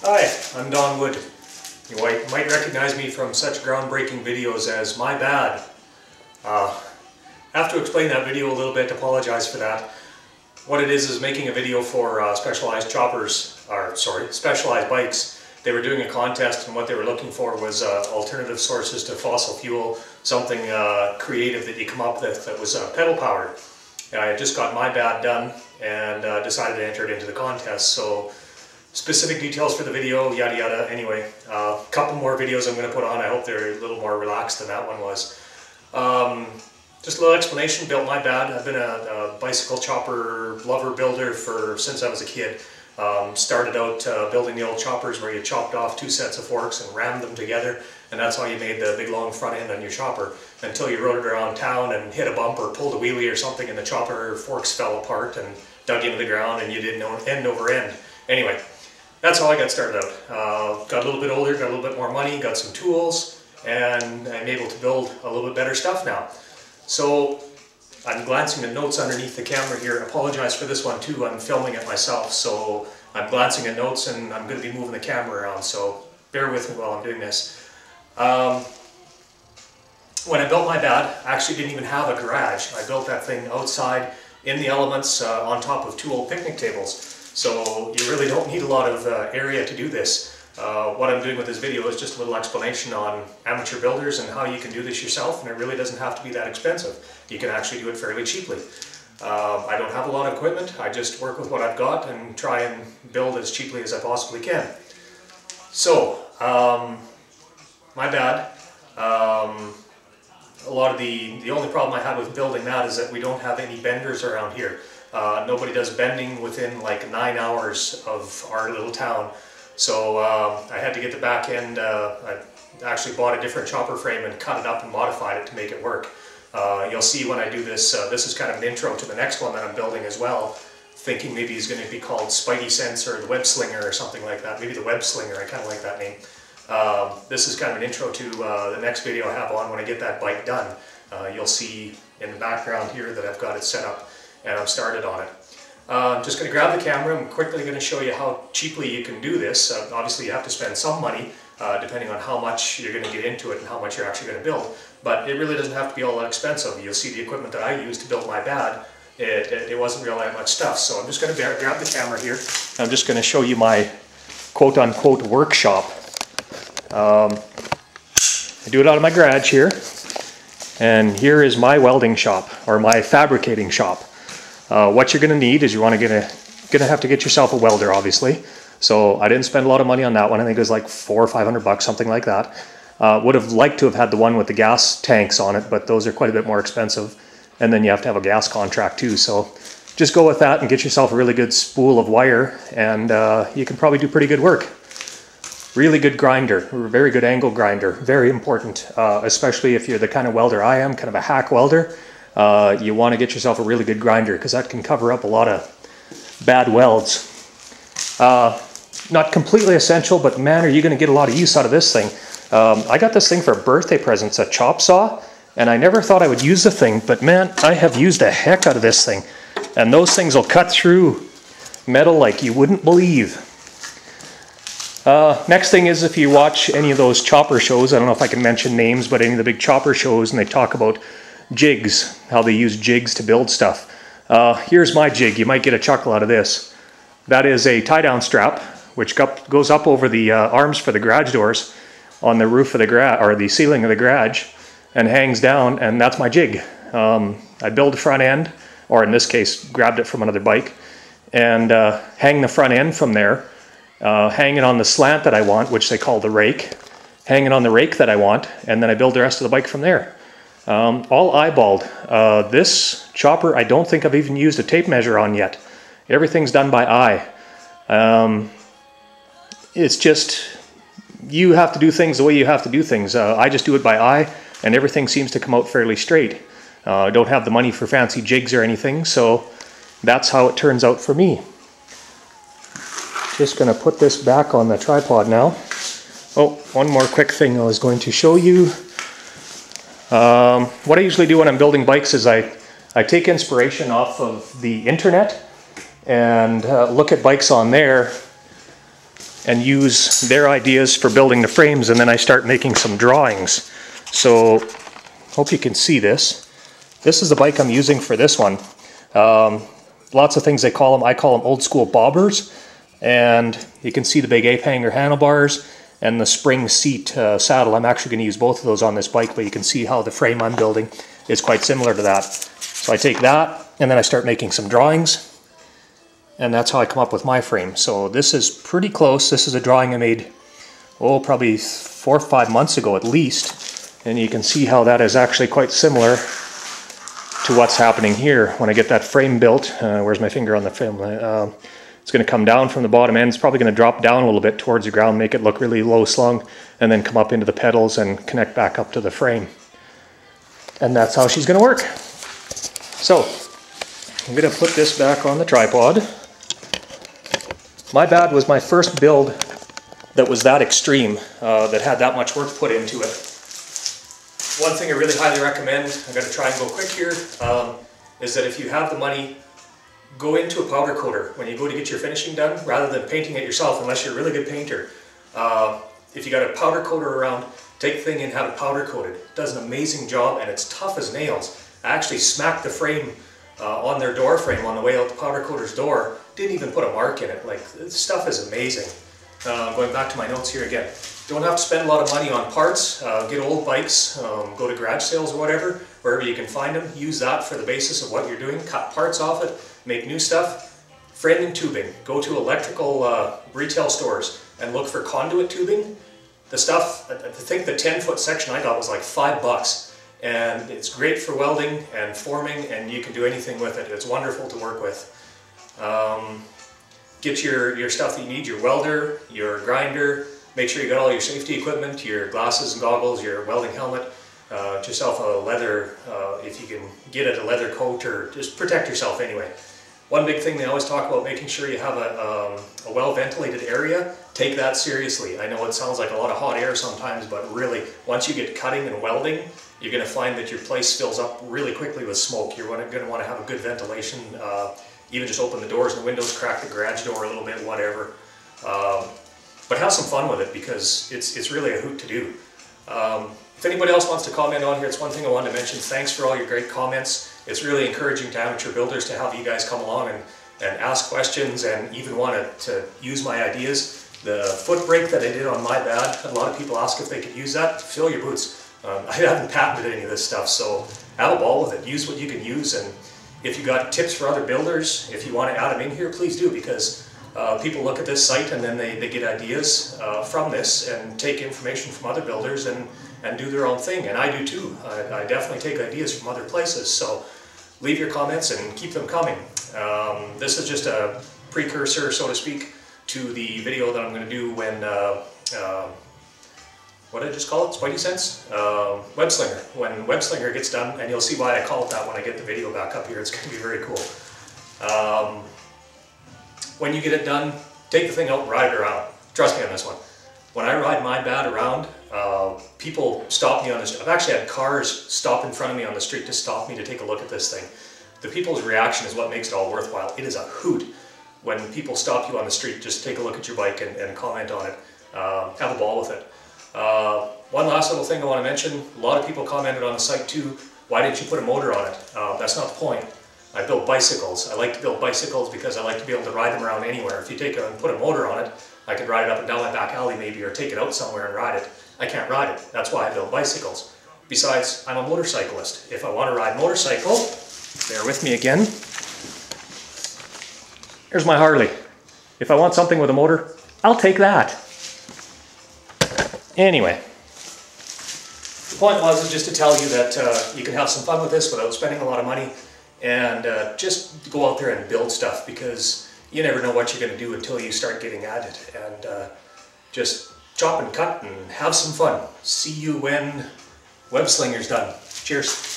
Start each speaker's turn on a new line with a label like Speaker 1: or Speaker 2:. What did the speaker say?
Speaker 1: Hi, I'm Don Wood. You might recognize me from such groundbreaking videos as My Bad. I have to explain that video a little bit, apologize for that. What it is making a video for specialized bikes. They were doing a contest and what they were looking for was alternative sources to fossil fuel, something creative that you come up with that was pedal powered. I had just got My Bad done and decided to enter it into the contest. So specific details for the video, yada yada. Anyway, a couple more videos I'm going to put on. I hope they're a little more relaxed than that one was. Just a little explanation, built My Bad. I've been a bicycle chopper lover builder since I was a kid. Started out building the old choppers where you chopped off two sets of forks and rammed them together, and that's how you made the big long front end on your chopper, until you rode it around town and hit a bump or pulled a wheelie or something and the chopper forks fell apart and dug into the ground and you did end over end. Anyway, that's how I got started out. Got a little bit older, got a little bit more money, got some tools, and I'm able to build a little bit better stuff now. So I'm glancing at notes underneath the camera here. I apologize for this one too, I'm filming it myself, so I'm glancing at notes and I'm going to be moving the camera around, so bear with me while I'm doing this. When I built My Bad, I actually didn't even have a garage. I built that thing outside in the elements on top of two old picnic tables. So you really don't need a lot of area to do this. What I'm doing with this video is just a little explanation on amateur builders and how you can do this yourself, and it really doesn't have to be that expensive. You can actually do it fairly cheaply. I don't have a lot of equipment, I just work with what I've got and try and build as cheaply as I possibly can. So, My Bad. A lot of the only problem I had with building that is that we don't have any benders around here. Nobody does bending within like 9 hours of our little town. So I had to get the back end. I actually bought a different chopper frame and cut it up and modified it to make it work. You'll see when I do this, this is kind of an intro to the next one that I'm building as well, thinking maybe it's going to be called Spidey Sense or the Web Slinger or something like that. Maybe the Web Slinger, I kind of like that name. This is kind of an intro to the next video I have on when I get that bike done. You'll see in the background here that I've got it set up and I'm started on it. I'm just going to grab the camera. I'm quickly going to show you how cheaply you can do this. Obviously you have to spend some money depending on how much you're going to get into it and how much you're actually going to build. But it really doesn't have to be all that expensive. You'll see the equipment that I used to build My Bad. It wasn't really that much stuff. So I'm just going to grab the camera here. I'm just going to show you my quote-unquote workshop. I do it out of my garage here. And here is my welding shop, or my fabricating shop. What you're going to need is you're gonna have to get yourself a welder, obviously. So I didn't spend a lot of money on that one. I think it was like $400 or $500, something like that. Would have liked to have had the one with the gas tanks on it, but those are quite a bit more expensive. And then you have to have a gas contract too. So just go with that and get yourself a really good spool of wire, and you can probably do pretty good work. Really good grinder, very good angle grinder, very important, especially if you're the kind of welder I am, kind of a hack welder. You want to get yourself a really good grinder because that can cover up a lot of bad welds. Not completely essential, but man, are you going to get a lot of use out of this thing. I got this thing for a birthday present. It's a chop saw, and I never thought I would use the thing, but man, I have used the heck out of this thing. And those things will cut through metal like you wouldn't believe. Next thing is, if you watch any of those chopper shows, I don't know if I can mention names, but any of the big chopper shows, and they talk about jigs, how they use jigs to build stuff. Here's my jig. You might get a chuckle out of this. That is a tie-down strap, which goes up over the arms for the garage doors on the roof of the garage, or the ceiling of the garage, and hangs down, and that's my jig. I build the front end, or in this case, grabbed it from another bike, and hang the front end from there, hang it on the slant that I want, which they call the rake, hang it on the rake that I want, and then I build the rest of the bike from there. All eyeballed. This chopper, I don't think I've even used a tape measure on yet. Everything's done by eye. It's just, you have to do things the way you have to do things. I just do it by eye, and everything seems to come out fairly straight. I don't have the money for fancy jigs or anything, so that's how it turns out for me. Just going to put this back on the tripod now. Oh, one more quick thing I was going to show you. What I usually do when I'm building bikes is I take inspiration off of the internet and look at bikes on there and use their ideas for building the frames, and then I start making some drawings. So, hope you can see this. This is the bike I'm using for this one. Lots of things they call them. I call them old school bobbers. And you can see the big ape hanger handlebars and the spring seat saddle. I'm actually going to use both of those on this bike, but you can see how the frame I'm building is quite similar to that. So I take that and then I start making some drawings, and that's how I come up with my frame. So this is pretty close. This is a drawing I made, probably 4 or 5 months ago at least. And you can see how that is actually quite similar to what's happening here when I get that frame built. Where's my finger on the film? It's going to come down from the bottom end. It's probably going to drop down a little bit towards the ground, make it look really low slung, and then come up into the pedals and connect back up to the frame. And that's how she's going to work. So, I'm going to put this back on the tripod. My Bad was my first build that was that extreme, that had that much work put into it. One thing I really highly recommend, I'm going to try and go quick here, is that if you have the money, go into a powder coater when you go to get your finishing done, rather than painting it yourself, unless you're a really good painter. If you got a powder coater around, take the thing and have it powder coated. It does an amazing job, and it's tough as nails. I actually smacked the frame on their door frame on the way out the powder coater's door. Didn't even put a mark in it. Like, this stuff is amazing. Going back to my notes here again. Don't have to spend a lot of money on parts. Get old bikes, go to garage sales or whatever, wherever you can find them. Use that for the basis of what you're doing. Cut parts off it, make new stuff. Framing tubing. Go to electrical retail stores and look for conduit tubing. The stuff, I think the 10-foot section I got was like $5. And it's great for welding and forming, and you can do anything with it. It's wonderful to work with. Get your stuff that you need, your welder, your grinder. Make sure you got all your safety equipment, your glasses and goggles, your welding helmet. Get yourself a leather, if you can get it, a leather coat, or just protect yourself anyway. One big thing they always talk about, making sure you have a well-ventilated area. Take that seriously. I know it sounds like a lot of hot air sometimes, but really, once you get cutting and welding, you're going to find that your place fills up really quickly with smoke. You're going to want to have a good ventilation. Even just open the doors and the windows, crack the garage door a little bit, whatever. But have some fun with it, because it's really a hoot to do. If anybody else wants to comment on here, it's one thing I wanted to mention. Thanks for all your great comments. It's really encouraging to amateur builders to have you guys come along and ask questions and even want to use my ideas. The foot brake that I did on My Bad, a lot of people ask if they could use that. Fill your boots. I haven't patented any of this stuff, so have a ball with it. Use what you can use, and if you got tips for other builders, if you want to add them in here, please do, because people look at this site and then they get ideas from this and take information from other builders and do their own thing, and I do too. I definitely take ideas from other places, so leave your comments and keep them coming. This is just a precursor, so to speak, to the video that I'm going to do when what did I just call it? Spidey Sense? Web Slinger. When Web Slinger gets done, and you'll see why I call it that when I get the video back up here. It's going to be very cool. When you get it done, take the thing out and ride it around. Trust me on this one. When I ride My Bad around, people stop me on the street. I've actually had cars stop in front of me on the street to stop me to take a look at this thing. The people's reaction is what makes it all worthwhile. It is a hoot when people stop you on the street, just take a look at your bike and comment on it. Have a ball with it. One last little thing I want to mention. A lot of people commented on the site too, why didn't you put a motor on it? That's not the point. I build bicycles. I like to build bicycles because I like to be able to ride them around anywhere. If you take it and put a motor on it, I could ride it up and down my back alley maybe, or take it out somewhere and ride it. I can't ride it. That's why I build bicycles. Besides, I'm a motorcyclist. If I want to ride motorcycle, bear with me again. Here's my Harley. If I want something with a motor, I'll take that. Anyway, the point was just to tell you that you can have some fun with this without spending a lot of money, and just go out there and build stuff, because you never know what you're going to do until you start getting at it. And just chop and cut and have some fun. See you when Web Slinger's done. Cheers.